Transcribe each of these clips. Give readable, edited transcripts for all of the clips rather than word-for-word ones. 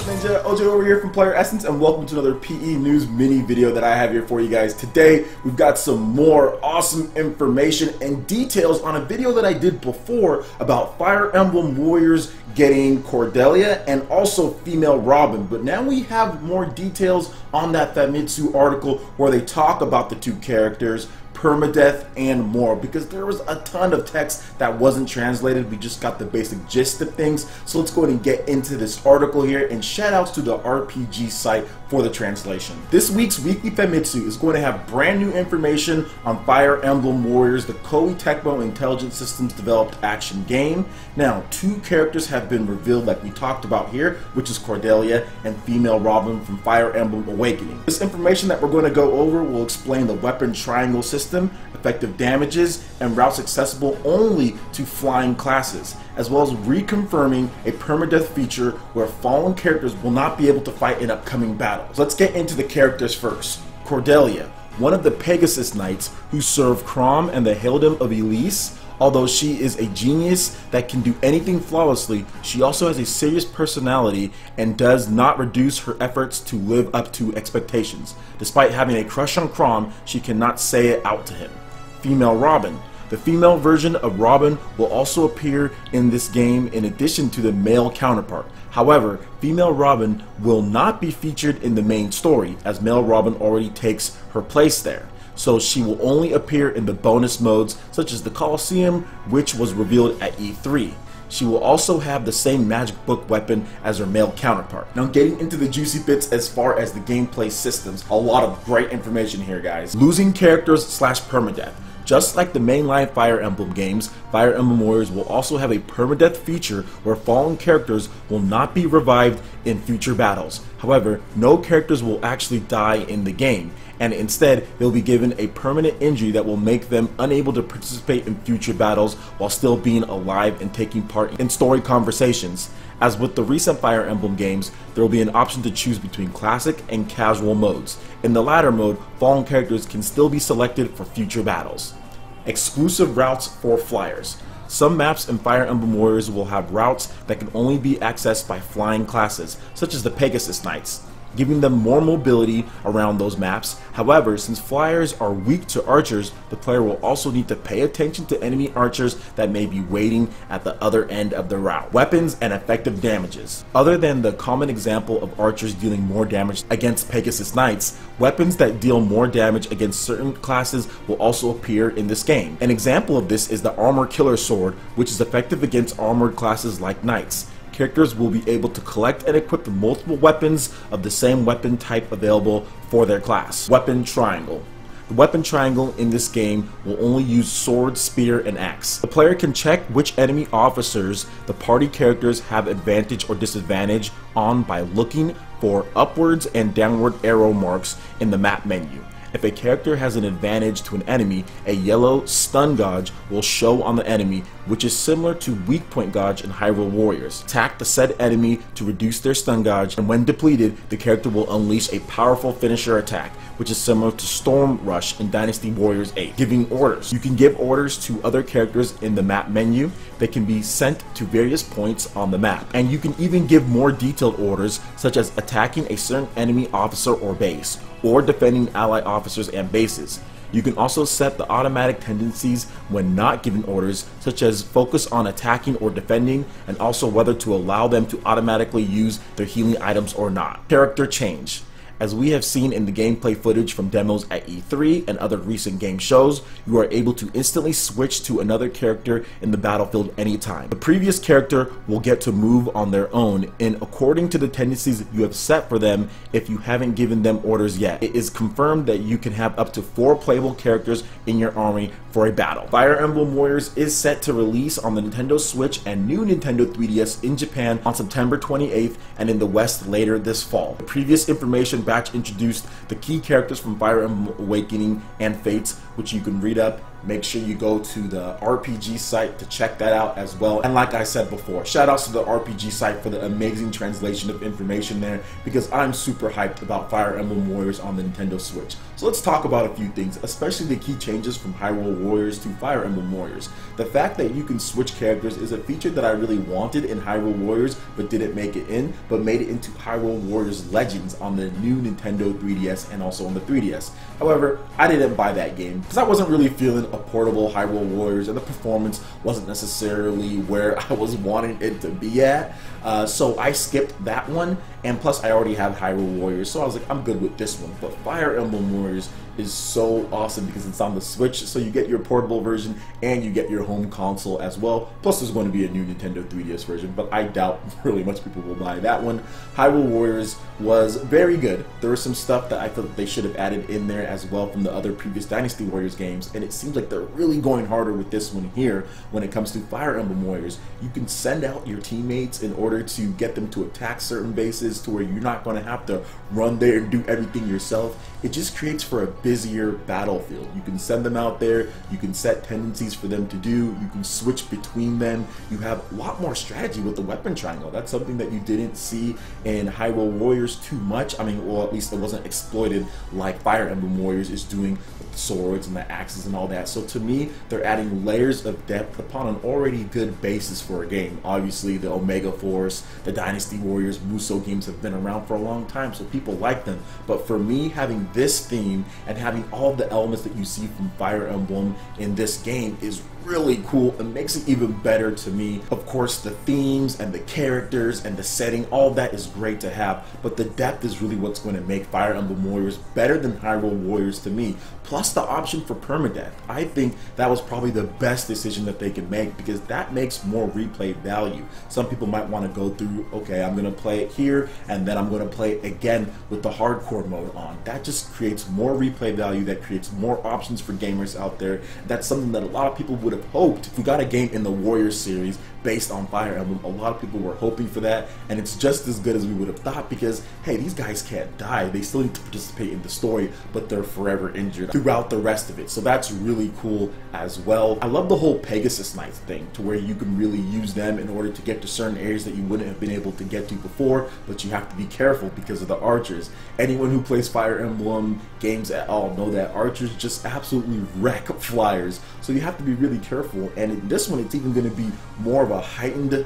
Ninja? OJ over here from PlayerEssence, and welcome to another PE News mini video that I have here for you guys. Today, we've got some more awesome information and details on a video that I did before about Fire Emblem Warriors getting Cordelia and also female Robin. But now we have more details on that Famitsu article where they talk about the two characters, Permadeath, and more, because there was a ton of text that wasn't translated. We just got the basic gist of things. So let's go ahead and get into this article here, and shout outs to the RPG site for the translation. This week's Weekly Famitsu is going to have brand new information on Fire Emblem Warriors, the Koei Tecmo Intelligent Systems developed action game. Now, two characters have been revealed like we talked about here, which is Cordelia and female Robin from Fire Emblem Awakening. This information that we're going to go over will explain the weapon triangle system, effective damages, and routes accessible only to flying classes, as well as reconfirming a permadeath feature where fallen characters will not be able to fight in upcoming battles. Let's get into the characters first. Cordelia, one of the Pegasus Knights who serve Crom and the Heldom of Elise. Although she is a genius that can do anything flawlessly, she also has a serious personality and does not reduce her efforts to live up to expectations. Despite having a crush on Crom, she cannot say it out to him. Female Robin. The female version of Robin will also appear in this game in addition to the male counterpart. However, female Robin will not be featured in the main story, as male Robin already takes her place there. So she will only appear in the bonus modes such as the Colosseum, which was revealed at E3. She will also have the same magic book weapon as her male counterpart. Now getting into the juicy bits as far as the gameplay systems, a lot of great information here, guys. Losing characters / permadeath. Just like the mainline Fire Emblem games, Fire Emblem Warriors will also have a permadeath feature where fallen characters will not be revived in future battles. However, no characters will actually die in the game, and instead they'll be given a permanent injury that will make them unable to participate in future battles while still being alive and taking part in story conversations. As with the recent Fire Emblem games, there will be an option to choose between classic and casual modes. In the latter mode, fallen characters can still be selected for future battles. Exclusive routes for Fliers. Some maps in Fire Emblem Warriors will have routes that can only be accessed by flying classes, such as the Pegasus Knights, giving them more mobility around those maps. However, since Flyers are weak to archers, the player will also need to pay attention to enemy archers that may be waiting at the other end of the route. Weapons and effective damages. Other than the common example of archers dealing more damage against Pegasus Knights, weapons that deal more damage against certain classes will also appear in this game. An example of this is the Armor Killer Sword, which is effective against armored classes like Knights. Characters will be able to collect and equip multiple weapons of the same weapon type available for their class. Weapon triangle. The weapon triangle in this game will only use sword, spear, and axe. The player can check which enemy officers the party characters have advantage or disadvantage on by looking for upwards and downward arrow marks in the map menu. If a character has an advantage to an enemy, a yellow stun gauge will show on the enemy, which is similar to weak point gauge in Hyrule Warriors. Attack the said enemy to reduce their stun gauge, and when depleted, the character will unleash a powerful finisher attack, which is similar to Storm Rush in Dynasty Warriors 8. Giving orders. You can give orders to other characters in the map menu. They can be sent to various points on the map, and you can even give more detailed orders, such as attacking a certain enemy officer or base, or defending ally officers and bases. You can also set the automatic tendencies when not giving orders, such as focus on attacking or defending, and also whether to allow them to automatically use their healing items or not. Character change. As we have seen in the gameplay footage from demos at E3 and other recent game shows, you are able to instantly switch to another character in the battlefield anytime. The previous character will get to move on their own and according to the tendencies you have set for them if you haven't given them orders yet. It is confirmed that you can have up to 4 playable characters in your army for a battle. Fire Emblem Warriors is set to release on the Nintendo Switch and new Nintendo 3DS in Japan on September 28th and in the West later this fall. The previous information batch introduced the key characters from Fire Emblem Awakening and Fates, which you can read up make sure you go to the RPG site to check that out as well. And like I said before, shout outs to the RPG site for the amazing translation of information there, because I'm super hyped about Fire Emblem Warriors on the Nintendo Switch. So let's talk about a few things, especially the key changes from Hyrule Warriors to Fire Emblem Warriors. The fact that you can switch characters is a feature that I really wanted in Hyrule Warriors but didn't make it in, but made it into Hyrule Warriors Legends on the new Nintendo 3DS and also on the 3DS. However, I didn't buy that game because I wasn't really feeling a portable Hyrule Warriors, and the performance wasn't necessarily where I was wanting it to be at. So I skipped that one, and plus I already have Hyrule Warriors, so I was like, I'm good with this one. But Fire Emblem Warriors is so awesome because it's on the Switch, so you get your portable version and you get your home console as well. Plus there's going to be a new Nintendo 3DS version, but I doubt really much people will buy that one. Hyrule Warriors was very good. There was some stuff that I thought they should have added in there as well from the other previous Dynasty Warriors games, and it seems like they're really going harder with this one here when it comes to Fire Emblem Warriors. You can send out your teammates in order to get them to attack certain bases to where you're not going to have to run there and do everything yourself. It just creates for a busier battlefield. You can send them out there, you can set tendencies for them to do, you can switch between them, you have a lot more strategy with the weapon triangle. That's something that you didn't see in Hyrule Warriors too much. I mean, well, at least it wasn't exploited like Fire Emblem Warriors is doing with the swords and the axes and all that. So to me, they're adding layers of depth upon an already good basis for a game. Obviously, the Omega Force, the Dynasty Warriors, Musou games have been around for a long time, so people like them. But for me, having this theme and having all the elements that you see from Fire Emblem in this game is really cool and makes it even better to me. Of course, the themes and the characters and the setting, all that is great to have, but the depth is really what's going to make Fire Emblem Warriors better than Hyrule Warriors to me. Plus the option for permadeath. I think that was probably the best decision that they can make, because that makes more replay value. Some people might want to go through, okay, I'm going to play it here and then I'm going to play it again with the hardcore mode on. That just creates more replay value, that creates more options for gamers out there. That's something that a lot of people would have hoped. If we got a game in the Warriors series based on Fire Emblem, a lot of people were hoping for that, and it's just as good as we would have thought, because hey, these guys can't die. They still need to participate in the story, but they're forever injured throughout the rest of it. So that's really cool as well. I love the whole Pegasus Knights thing, to where you can really use them in order to get to certain areas that you wouldn't have been able to get to before, but you have to be careful because of the archers. Anyone who plays Fire Emblem games at all know that archers just absolutely wreck flyers, so you have to be really careful. And in this one, it's even going to be more of a heightened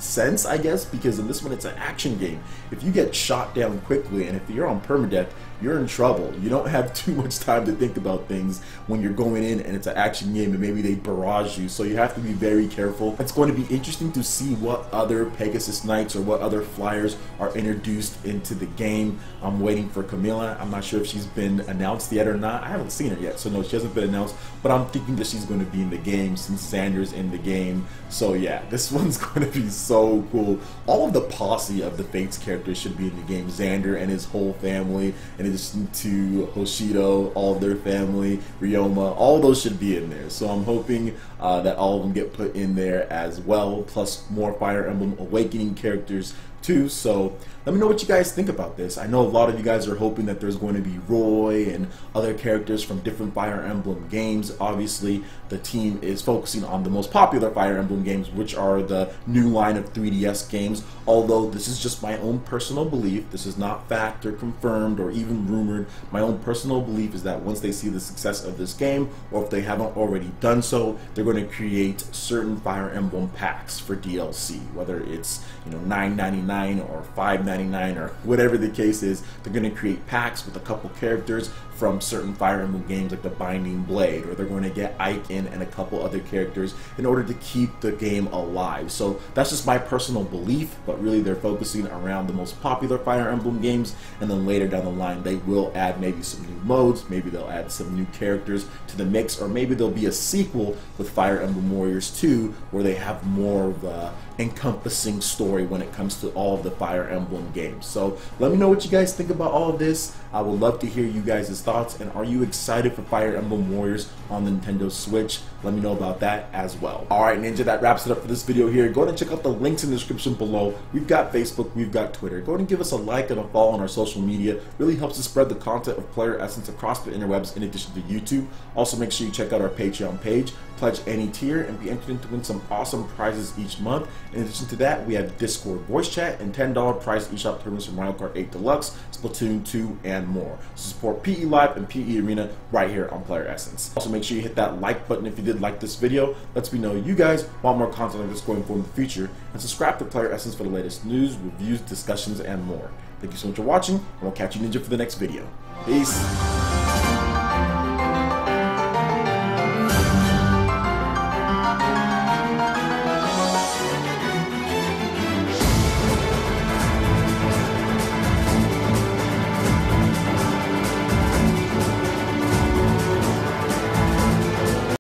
sense, I guess, because in this one it's an action game. If you get shot down quickly and if you're on permadeath, you're in trouble. You don't have too much time to think about things when you're going in and it's an action game and maybe they barrage you, so you have to be very careful. It's going to be interesting to see what other Pegasus Knights or what other flyers are introduced into the game. I'm waiting for Camilla. I'm not sure if she's been announced yet or not. I haven't seen her yet, so no, she hasn't been announced, but I'm thinking that she's going to be in the game since Xander's in the game. So yeah, this one's going to be so cool. All of the posse of the Fates characters should be in the game. Xander and his whole family, in addition to Hoshido, all of their family, Ryoma, all of those should be in there. So I'm hoping that all of them get put in there as well, plus more Fire Emblem Awakening characters too. So let me know what you guys think about this. I know a lot of you guys are hoping that there's going to be Roy and other characters from different Fire Emblem games. Obviously, the team is focusing on the most popular Fire Emblem games, which are the new line of 3DS games. Although this is just my own personal belief, this is not fact or confirmed or even rumored. My own personal belief is that once they see the success of this game, or if they haven't already done so, they're going to create certain Fire Emblem packs for DLC, whether it's, you know, $9.99 or $5.99 or whatever the case is. They're going to create packs with a couple characters from certain Fire Emblem games like the Binding Blade, or they're going to get Ike in and a couple other characters in order to keep the game alive. So that's just my personal belief, but really they're focusing around the most popular Fire Emblem games, and then later down the line they will add maybe some new modes, maybe they'll add some new characters to the mix, or maybe there'll be a sequel with Fire Emblem Warriors 2 where they have more of a encompassing story when it comes to all of the Fire Emblem games. So let me know what you guys think about all of this. I would love to hear you guys' thoughts, and are you excited for Fire Emblem Warriors on the Nintendo Switch? Let me know about that as well. Alright Ninja, that wraps it up for this video here. Go ahead and check out the links in the description below. We've got Facebook, we've got Twitter. Go ahead and give us a like and a follow on our social media. Really helps us spread the content of PlayerEssence across the interwebs in addition to YouTube. Also make sure you check out our Patreon page, pledge any tier, and be entered in to win some awesome prizes each month. In addition to that, we have Discord voice chat and $10 prize eShop tournaments from Mario Kart 8 Deluxe, Splatoon 2, and more. So support PE Live and PE Arena right here on PlayerEssence. Also make sure you hit that like button if you did like this video. Lets me know you guys want more content like this going forward in the future. And subscribe to PlayerEssence for the latest news, reviews, discussions, and more. Thank you so much for watching, and we'll catch you Ninja for the next video. Peace!